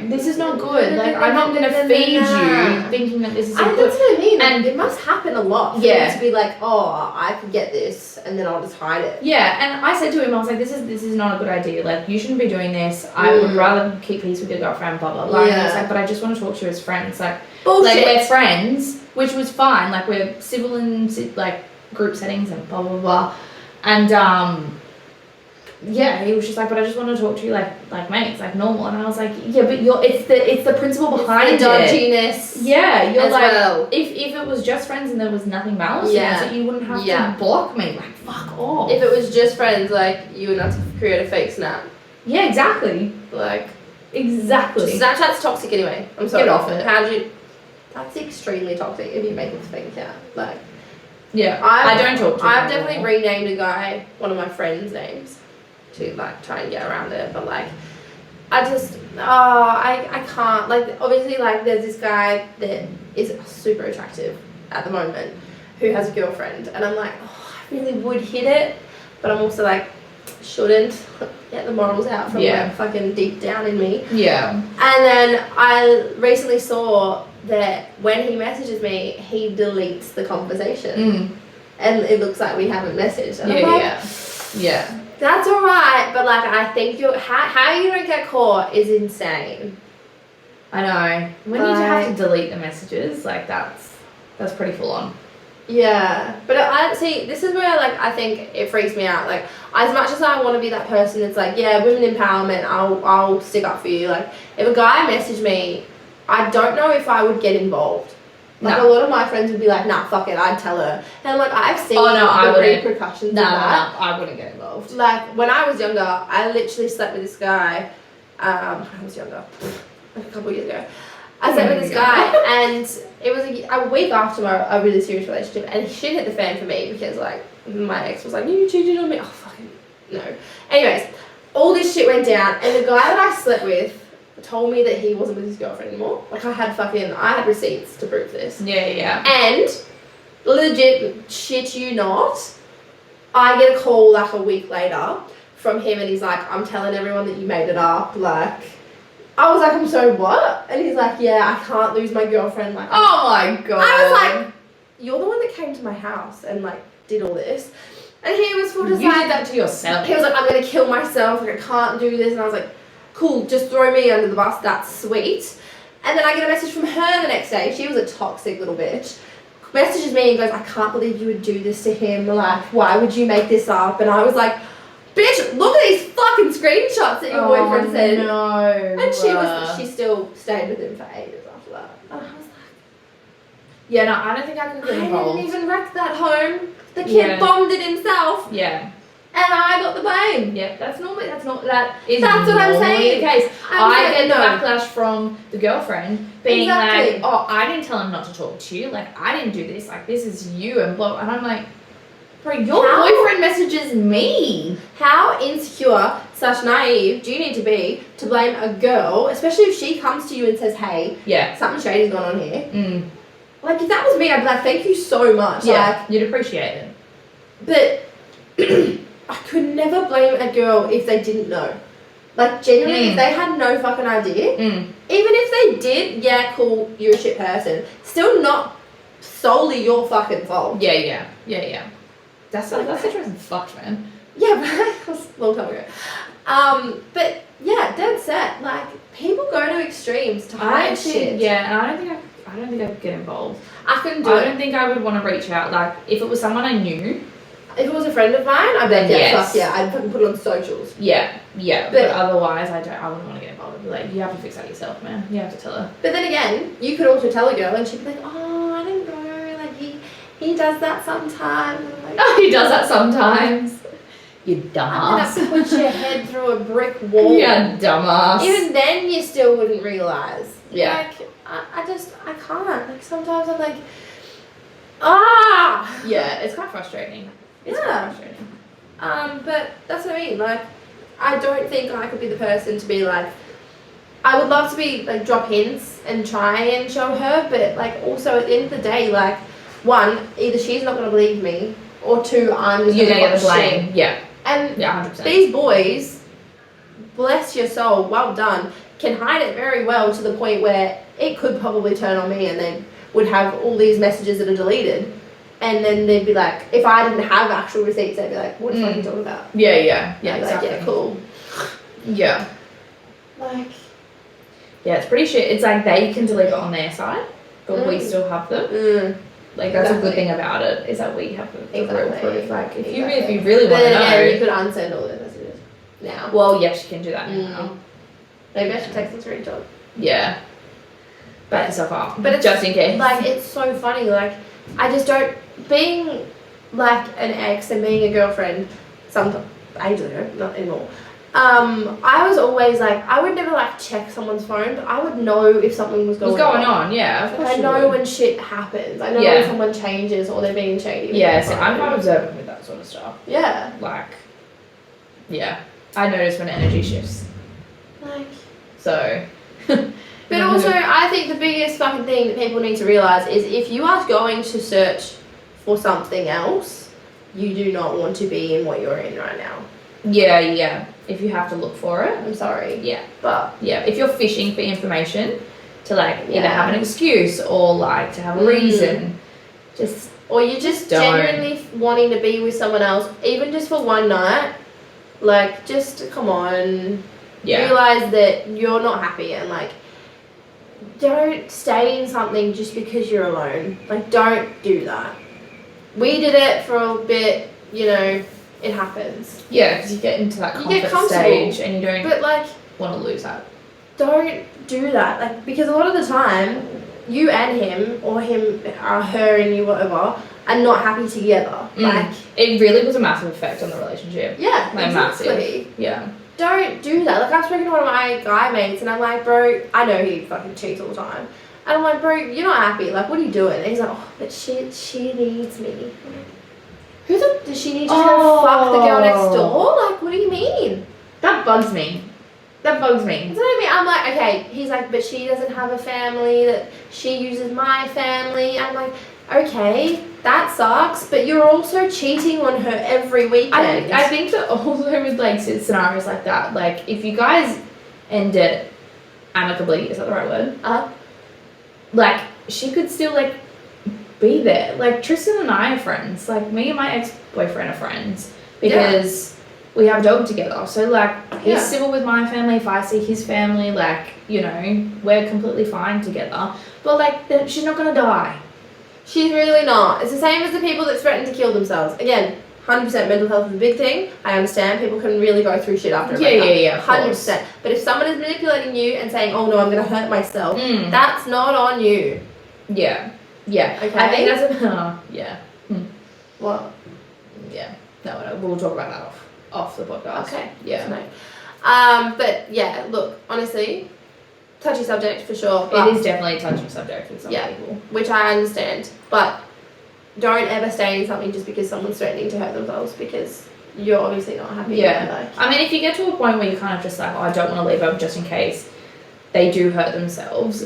Speaker 2: this is not good. Like, I'm not going to feed you thinking that this is good.
Speaker 1: That's what I mean.
Speaker 2: And
Speaker 1: it must happen a lot for you to be like, oh, I could get this, and then I'll just hide it.
Speaker 2: Yeah, and I said to him, I was like, this is not a good idea. Like, you shouldn't be doing this. I would rather keep peace with your girlfriend, blah, blah, blah. And I was like, but I just want to talk to you as friends. Like,
Speaker 1: bullshit.
Speaker 2: Like, we're friends, which was fine. Like, we're civil in, like, group settings and blah, blah, blah. And, yeah, he was just like, but I just want to talk to you like mates, like normal. And I was like, yeah, but it's the principle behind
Speaker 1: it's the dodginess.
Speaker 2: Yeah, you're like,
Speaker 1: well.
Speaker 2: if it was just friends and there was nothing else, so you wouldn't have to block me. Like, fuck off.
Speaker 1: If it was just friends, like, you wouldn't have to create a fake snap.
Speaker 2: Yeah, exactly.
Speaker 1: Like,
Speaker 2: exactly.
Speaker 1: Snapchat's toxic anyway. I'm sorry.
Speaker 2: Get off it.
Speaker 1: That's extremely toxic if you make it a fake account. Like,
Speaker 2: yeah, I don't talk to him
Speaker 1: I've
Speaker 2: anymore.
Speaker 1: definitely renamed a guy one of my friends' names to like try and get around it, but like I can't, like, obviously, like, there's this guy that is super attractive at the moment who has a girlfriend, and I'm like, oh, I really would hit it, but I'm also like, shouldn't get the morals out from like fucking deep down in me.
Speaker 2: Yeah.
Speaker 1: And then I recently saw that when he messages me, he deletes the conversation. And it looks like we haven't messaged. And I'm like,
Speaker 2: yeah.
Speaker 1: That's alright, but like I think how you don't get caught is insane.
Speaker 2: I know. When you have to delete the messages, like that's pretty full on.
Speaker 1: Yeah, but I see. This is where like I think it freaks me out. Like as much as I want to be that person, it's like women empowerment. I'll stick up for you. Like if a guy messaged me, I don't know if I would get involved. Like a lot of my friends would be like, nah, fuck it, I'd tell her. And like I've seen the repercussions of that.
Speaker 2: No, I wouldn't get involved.
Speaker 1: Like when I was younger, I literally slept with this guy. When I was younger, like a couple of years ago. I slept with this guy, and it was a week after a really serious relationship, and shit hit the fan for me because like my ex was like, you cheated on me. Oh fucking no. Anyways, all this shit went down, and the guy that I slept with told me that he wasn't with his girlfriend anymore. Like I had receipts to prove this.
Speaker 2: Yeah.
Speaker 1: And legit shit you not, I get a call like a week later from him, and he's like, I'm telling everyone that you made it up. Like I was like, I'm sorry, what? And he's like, yeah, I can't lose my girlfriend. Like,
Speaker 2: oh my god.
Speaker 1: I was like, you're the one that came to my house and like did all this. And he was full of
Speaker 2: you did that to yourself.
Speaker 1: He was like, I'm gonna kill myself. Like I can't do this. And I was like, cool, just throw me under the bus, that's sweet. And then I get a message from her the next day. She was a toxic little bitch. Messages me and goes, I can't believe you would do this to him. Like, why would you make this up? And I was like, bitch, look at these fucking screenshots that your boyfriend sent.
Speaker 2: No.
Speaker 1: And she still stayed with him for ages after that. And I was like,
Speaker 2: yeah, no, I don't think I could get involved.
Speaker 1: I didn't even wreck that home. The kid bombed it himself.
Speaker 2: Yeah.
Speaker 1: And I got the blame.
Speaker 2: Yeah, that's what I'm
Speaker 1: saying.
Speaker 2: The case. I get
Speaker 1: no.
Speaker 2: backlash from the girlfriend being like, oh, I didn't tell him not to talk to you. Like, I didn't do this. Like, this is you and blah. And I'm like, bro, your boyfriend messages me.
Speaker 1: How insecure / naive do you need to be to blame a girl, especially if she comes to you and says, hey, something shady's going on here. Like, if that was me, I'd be like, thank you so much.
Speaker 2: Yeah,
Speaker 1: like,
Speaker 2: you'd appreciate it.
Speaker 1: But I could never blame a girl if they didn't know. Like, genuinely, if they had no fucking idea, even if they did, yeah, cool, you're a shit person, still not solely your fucking fault.
Speaker 2: Yeah. That situation's fucked, man.
Speaker 1: Yeah, but that was a long time ago. But yeah, dead set. Like, people go to extremes to hide shit.
Speaker 2: Yeah, and I don't think I could get involved.
Speaker 1: I couldn't do it.
Speaker 2: I don't think I would want to reach out. Like, if it was someone I knew.
Speaker 1: If it was a friend of mine, I'd be like, fuck yeah, I'd fucking put it on socials.
Speaker 2: Yeah. But otherwise, I wouldn't want to get involved. I'd be like, you have to fix that yourself, man. You have to tell her.
Speaker 1: But then again, you could also tell a girl and she'd be like, oh, I don't know, like he does that sometimes. Like,
Speaker 2: oh, he does that sometimes. You dumbass.
Speaker 1: I'm gonna put your head through a brick wall.
Speaker 2: Yeah, dumbass.
Speaker 1: Even then, you still wouldn't realise.
Speaker 2: Yeah.
Speaker 1: Like, I can't. Like, sometimes I'm like,
Speaker 2: Yeah, it's quite frustrating. It's quite frustrating.
Speaker 1: But that's what I mean. Like, I don't think I could be the person to be like, I would love to be like drop hints and try and show her, but like also at the end of the day, like, one, either she's not gonna believe me, or two, I'm just gonna get the blame.
Speaker 2: Yeah.
Speaker 1: And
Speaker 2: 100%.
Speaker 1: These boys, bless your soul, well done, can hide it very well to the point where it could probably turn on me and they would have all these messages that are deleted. And then they'd be like, if I didn't have actual receipts, they'd be like, what the fuck are you talking about?
Speaker 2: Yeah,
Speaker 1: exactly. Like, yeah, cool.
Speaker 2: Yeah.
Speaker 1: Like.
Speaker 2: Yeah, it's pretty shit. It's like they can delete it on their side, but we still have them. Like, that's a good thing about it, is that we have the real proof. Like, if you really want to know.
Speaker 1: You could unsend all those messages now.
Speaker 2: Well, yes, you can do that now.
Speaker 1: Maybe I should text and screenshot.
Speaker 2: Yeah. Back yourself up.
Speaker 1: But it's,
Speaker 2: just in case.
Speaker 1: Like, it's so funny. Like, I just don't. Being like an ex and being a girlfriend, ages ago, not anymore. I was always like, I would never like check someone's phone, but I would know if something was going on.
Speaker 2: Yeah, of course.
Speaker 1: I know when shit happens. I know when someone changes or they're being shady.
Speaker 2: Yeah, so I'm quite observant with that sort of stuff.
Speaker 1: Yeah.
Speaker 2: Like, yeah, I notice when energy shifts.
Speaker 1: Like.
Speaker 2: So.
Speaker 1: But also, I think the biggest fucking thing that people need to realise is if you are going to search for something else, you do not want to be in what you're in right now.
Speaker 2: Yeah. If you have to look for it.
Speaker 1: I'm sorry.
Speaker 2: Yeah.
Speaker 1: But.
Speaker 2: Yeah, if you're fishing for information to, like, either have an excuse or, like, to have a reason, just...
Speaker 1: Or you're just genuinely wanting to be with someone else, even just for one night, like, just, come on.
Speaker 2: Yeah.
Speaker 1: Realise that you're not happy and, like, don't stay in something just because you're alone. Like, don't do that. We did it for a bit, you know, it happens.
Speaker 2: Yeah, because you get into that comfort stage and you don't want to lose that.
Speaker 1: Don't do that. Like, because a lot of the time, you and him, or him, or her and you, whatever, are not happy together. Like,
Speaker 2: it really was a massive effect on the relationship.
Speaker 1: Yeah,
Speaker 2: like,
Speaker 1: exactly.
Speaker 2: Massive. Yeah.
Speaker 1: Don't do that. Like, I've spoken to one of my guy mates and I'm like, bro, I know he fucking cheats all the time. And I'm like, bro, you're not happy. Like, what are you doing? And he's like, oh, but she needs me. Who does she need to go fuck the girl next door? Like, what do you mean?
Speaker 2: That bugs me. That's what I
Speaker 1: mean. I'm like, okay. He's like, but she doesn't have a family, that she uses my family. I'm like, okay, that sucks, but you're also cheating on her every weekend.
Speaker 2: I think that also with, like, scenarios like that, like, if you guys end it amicably, is that the right word? Like, she could still, like, be there. Like, Tristan and I are friends. Like, me and my ex-boyfriend are friends because we have a dog together. So, like, he's civil with my family. If I see his family, like, you know, we're completely fine together. But, like, she's not going to die.
Speaker 1: She's really not. It's the same as the people that threaten to kill themselves. Again, 100% mental health is a big thing. I understand people can really go through shit after a breakup.
Speaker 2: Yeah,
Speaker 1: 100%. But if someone is manipulating you and saying, oh no, I'm going to hurt myself, that's not on you.
Speaker 2: Yeah. Okay. I think that's
Speaker 1: What?
Speaker 2: Yeah. No, we'll talk about that off the podcast.
Speaker 1: Okay.
Speaker 2: Yeah.
Speaker 1: But yeah, look, honestly, touchy subject for sure.
Speaker 2: It is definitely a touchy subject with some people.
Speaker 1: Which I understand. But don't ever stay in something just because someone's threatening to hurt themselves, because you're obviously not happy.
Speaker 2: Yeah. I mean, if you get to a point where you're kind of just like, oh, I don't want to leave them just in case they do hurt themselves,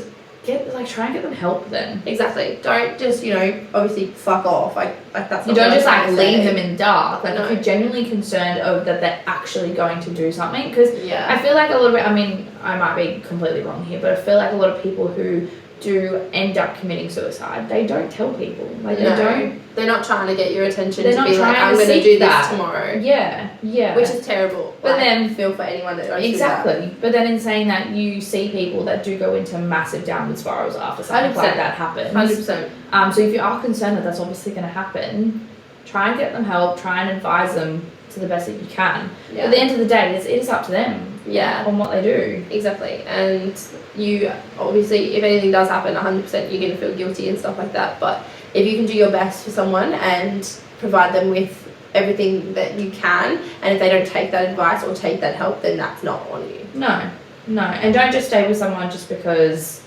Speaker 2: try and get them help then.
Speaker 1: Exactly. Don't just, you know, obviously fuck off. Like that's.
Speaker 2: You don't just leave them in the dark. Like, if you're genuinely concerned of that they're actually going to do something, because I feel like a little bit. I mean, I might be completely wrong here, but I feel like a lot of people who do end up committing suicide, they don't tell people. Like, they don't.
Speaker 1: They're not trying to get your attention.
Speaker 2: They're
Speaker 1: to
Speaker 2: not
Speaker 1: be
Speaker 2: trying
Speaker 1: like, I'm
Speaker 2: to
Speaker 1: going to do
Speaker 2: that.
Speaker 1: this tomorrow.
Speaker 2: Yeah.
Speaker 1: Which is terrible.
Speaker 2: But then
Speaker 1: feel for anyone that does
Speaker 2: exactly.
Speaker 1: do that.
Speaker 2: But then in saying that, you see people that do go into massive downward spirals after something
Speaker 1: 100%.
Speaker 2: like that happens.
Speaker 1: 100%.
Speaker 2: So if you are concerned that that's obviously going to happen, try and get them help. Try and advise them to the best that you can. Yeah. At the end of the day, it is up to them.
Speaker 1: Yeah.
Speaker 2: On what they do.
Speaker 1: Exactly. And you obviously, if anything does happen, 100% you're going to feel guilty and stuff like that. But if you can do your best for someone and provide them with everything that you can, and if they don't take that advice or take that help, then that's not on you.
Speaker 2: No. And don't just stay with someone just because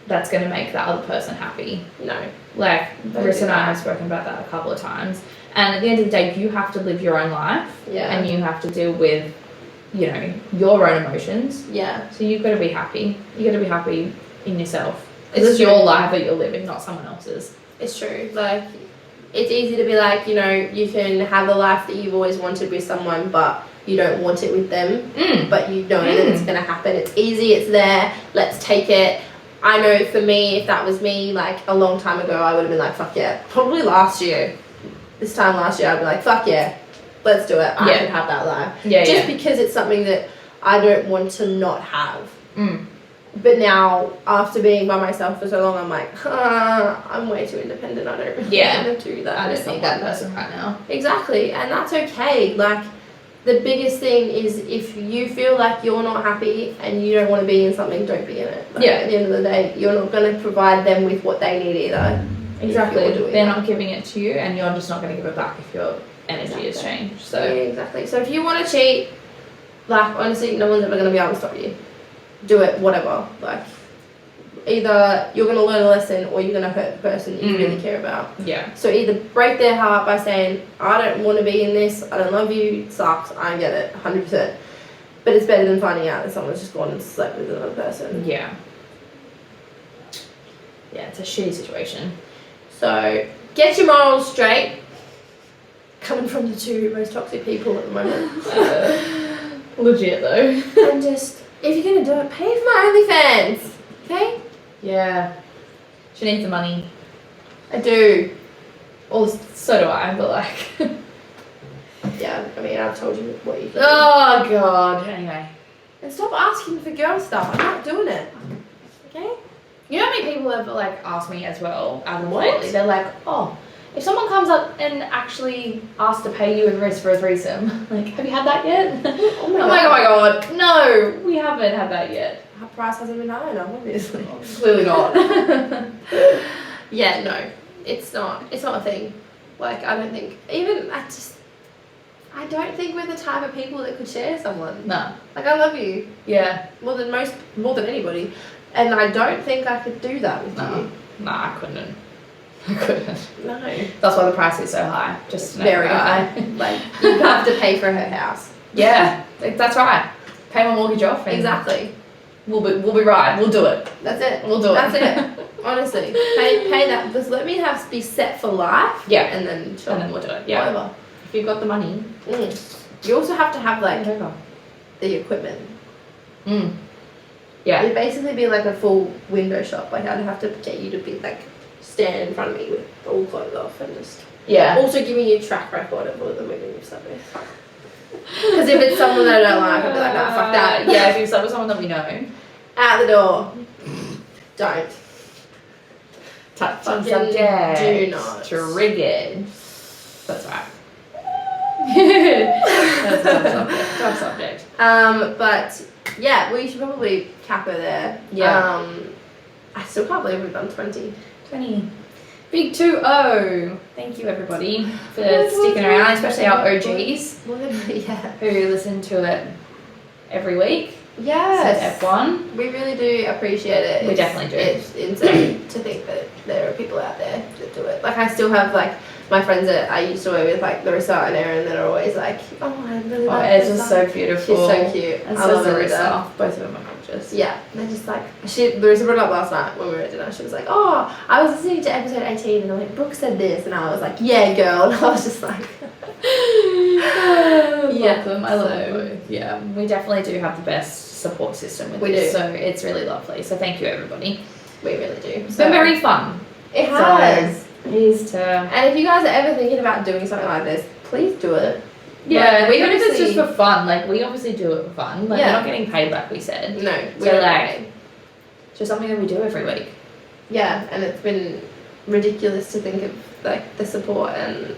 Speaker 2: that's going to make the other person happy.
Speaker 1: No.
Speaker 2: Like, Chris and I have spoken about that a couple of times. And at the end of the day, you have to live your own life.
Speaker 1: Yeah.
Speaker 2: And you have to deal with, you know, your own emotions.
Speaker 1: Yeah.
Speaker 2: So you've got to be happy. You've got to be happy in yourself. Because it's your life that you're living, not someone else's.
Speaker 1: It's true. Like, it's easy to be like, you know, you can have the life that you've always wanted with someone, but you don't want it with them. But you know that it's going to happen. It's easy. It's there. Let's take it. I know for me, if that was me, like, a long time ago, I would have been like, fuck yeah. Probably last year. This time last year, I'd be like, fuck yeah. Let's do it. I can have that life. Just because it's something that I don't want to not have. But now, after being by myself for so long, I'm like, I'm way too independent. I don't really want to do that.
Speaker 2: I just need that person right now.
Speaker 1: Exactly. And that's okay. Like, the biggest thing is if you feel like you're not happy and you don't want to be in something, don't be in it. Like, at the end of the day, you're not going to provide them with what they need either.
Speaker 2: Exactly. They're not giving it to you, and you're just not going to give it back if your energy has changed. So
Speaker 1: exactly. So if you want to cheat, like, honestly, no one's ever going to be able to stop you. Do it, whatever. Like, either you're going to learn a lesson or you're going to hurt the person that you really care about.
Speaker 2: Yeah.
Speaker 1: So either break their heart by saying, I don't want to be in this, I don't love you, it sucks, I get it, 100%. But it's better than finding out that someone's just gone and slept with another person.
Speaker 2: Yeah. Yeah, it's a shitty situation.
Speaker 1: So get your morals straight. Coming from the two most toxic people at the moment.
Speaker 2: Legit though.
Speaker 1: And just, if you're going to do it, pay for my OnlyFans. Okay?
Speaker 2: Yeah. She needs the money.
Speaker 1: I do.
Speaker 2: Or so do I, but like...
Speaker 1: Yeah, I mean, I've told you what you can
Speaker 2: Oh, God. Anyway.
Speaker 1: And stop asking for girl stuff. I'm not doing it. Okay?
Speaker 2: You know how many people have, like, asked me as well,
Speaker 1: What?
Speaker 2: they're like, oh, if someone comes up and actually asks to pay you and Riz for a threesome, like, have you had that yet?
Speaker 1: Oh my
Speaker 2: I'm
Speaker 1: God.
Speaker 2: like, oh my God, no, we haven't had that yet.
Speaker 1: Our price hasn't been high enough, obviously.
Speaker 2: Clearly not.
Speaker 1: Yeah, no. It's not a thing. Like, I don't think, I don't think we're the type of people that could share someone.
Speaker 2: No.
Speaker 1: Like, I love you.
Speaker 2: Yeah.
Speaker 1: More than anybody. And I don't think I could do that with you.
Speaker 2: No, I couldn't.
Speaker 1: No.
Speaker 2: That's why the price is so high. Just
Speaker 1: very high. Like, you have to pay for her house.
Speaker 2: Yeah, that's right. Pay my mortgage off. And
Speaker 1: Exactly.
Speaker 2: We'll be right. We'll do it.
Speaker 1: That's it.
Speaker 2: We'll do it.
Speaker 1: That's it. Honestly, pay that. Just let me be set for life.
Speaker 2: Yeah.
Speaker 1: And then sure.
Speaker 2: And then we'll do it. Yeah.
Speaker 1: Whatever.
Speaker 2: If you've got the money.
Speaker 1: You also have to have like
Speaker 2: Whatever.
Speaker 1: the equipment.
Speaker 2: Yeah.
Speaker 1: It'd basically be like a full window shop. Like I'd have to get you to be like stand in front of me with all clothes off and just also giving you a track record of all the women you've slept with. Because if it's someone that I don't like, I'd be like, nah, fuck that.
Speaker 2: Yeah, if you've slept with someone that we know.
Speaker 1: Out the door. Don't.
Speaker 2: Touch on
Speaker 1: Fucking
Speaker 2: subject.
Speaker 1: do not.
Speaker 2: Triggered. That's right. That's a tough subject.
Speaker 1: But yeah, we should probably cap her there.
Speaker 2: Yeah.
Speaker 1: I still can't believe we've done 20.
Speaker 2: 20. Big 2-0. Thank you everybody for sticking around, especially our OGs who listen to it every week.
Speaker 1: Yes.
Speaker 2: So F1.
Speaker 1: We really do appreciate it.
Speaker 2: We definitely do.
Speaker 1: It's insane to think that there are people out there that do it. Like I still have like my friends that I used to work with, like Larissa and Erin, that are always like, oh, I really like
Speaker 2: It's
Speaker 1: Larissa.
Speaker 2: just so beautiful.
Speaker 1: She's so cute.
Speaker 2: And
Speaker 1: I
Speaker 2: so
Speaker 1: love
Speaker 2: Larissa.
Speaker 1: Larissa.
Speaker 2: Both of them are gorgeous.
Speaker 1: Yeah, they're just like, Larissa brought it up last night when we were at dinner. She was like, oh, I was listening to episode 18 and I'm like, Brooke said this, and I was like, yeah, girl. And I was just like,
Speaker 2: yeah, I love them both. Yeah, we definitely do have the best support system with this, so it's really lovely. So thank you everybody.
Speaker 1: We really do.
Speaker 2: It's been very fun.
Speaker 1: It has.
Speaker 2: It is to.
Speaker 1: And if you guys are ever thinking about doing something like this, please do it.
Speaker 2: Yeah,
Speaker 1: like,
Speaker 2: even if it's just for fun, like we obviously do it for fun. Like we're not getting paid like we said.
Speaker 1: No,
Speaker 2: so like it's just something that we do every week. Yeah,
Speaker 1: and it's been ridiculous to think of like the support and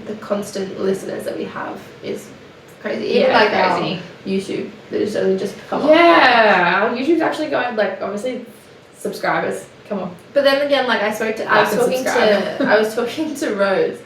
Speaker 1: the constant listeners that we have is crazy. Even like crazy. Our YouTube that has only just come up.
Speaker 2: Yeah, our YouTube's actually going like obviously subscribers. Come on.
Speaker 1: But then again, like I was talking to Rose,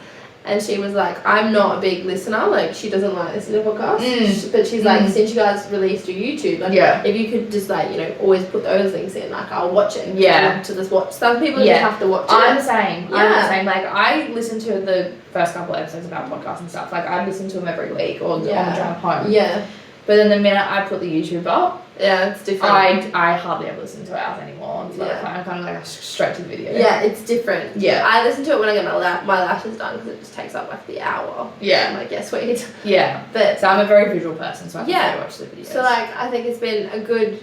Speaker 1: and she was like, I'm not a big listener, like she doesn't like listening to podcasts, but she's like, since you guys released your YouTube, like if you could just like, you know, always put those links in, like I'll watch it. I want to just watch. Some people just have to watch it.
Speaker 2: I'm the same. Like I listen to the first couple of episodes of our podcast and stuff. Like I listen to them every week or on the drive home. Yeah. But then the minute I put the YouTube up, it's different. I hardly ever listen to ours anymore. So I'm kind of like straight to the video. Yeah, it's different. Yeah. I listen to it when I get my lashes done because it just takes up like the hour. Yeah. I'm like, yeah, sweet. Yeah. But so I'm a very visual person, so I can watch the videos. So like, I think it's been a good,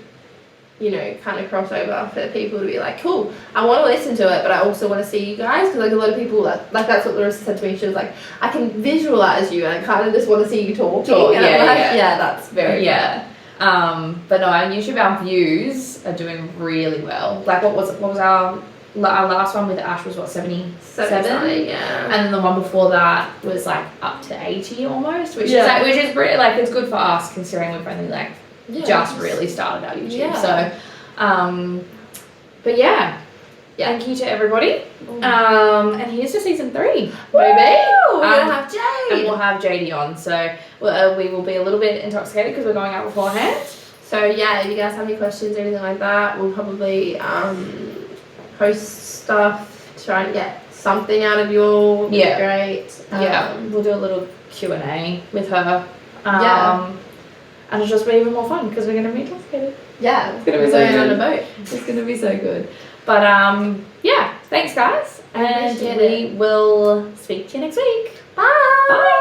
Speaker 2: you know, kind of crossover for people to be like, cool, I want to listen to it, but I also want to see you guys, because like a lot of people, like that's what Larissa said to me. She was like, I can visualize you, and I kind of just want to see you talking. And I'm like, yeah, that's very good. But no, on YouTube, our views are doing really well. Like, what was our last one with Ash was what, 77? Yeah. And then the one before that was like up to 80 almost, which is pretty, like, it's good for us considering we've only like just really started our YouTube. Yeah. So, but yeah. Thank you to everybody. And here's to season 3, baby. We're gonna have Jade, and we'll have JD on. So we will be a little bit intoxicated because we're going out beforehand. So yeah, if you guys have any questions or anything like that, we'll probably post stuff, try and get something out of you all. Would be great. We'll do a little Q&A with her. And it'll just be even more fun because we're going to be intoxicated.
Speaker 1: Yeah.
Speaker 2: It's going to be
Speaker 1: We're
Speaker 2: so
Speaker 1: going
Speaker 2: good.
Speaker 1: on a boat.
Speaker 2: It's going to be so good. But yeah, thanks guys. And
Speaker 1: Appreciate
Speaker 2: we will speak to you next week.
Speaker 1: Bye.
Speaker 2: Bye.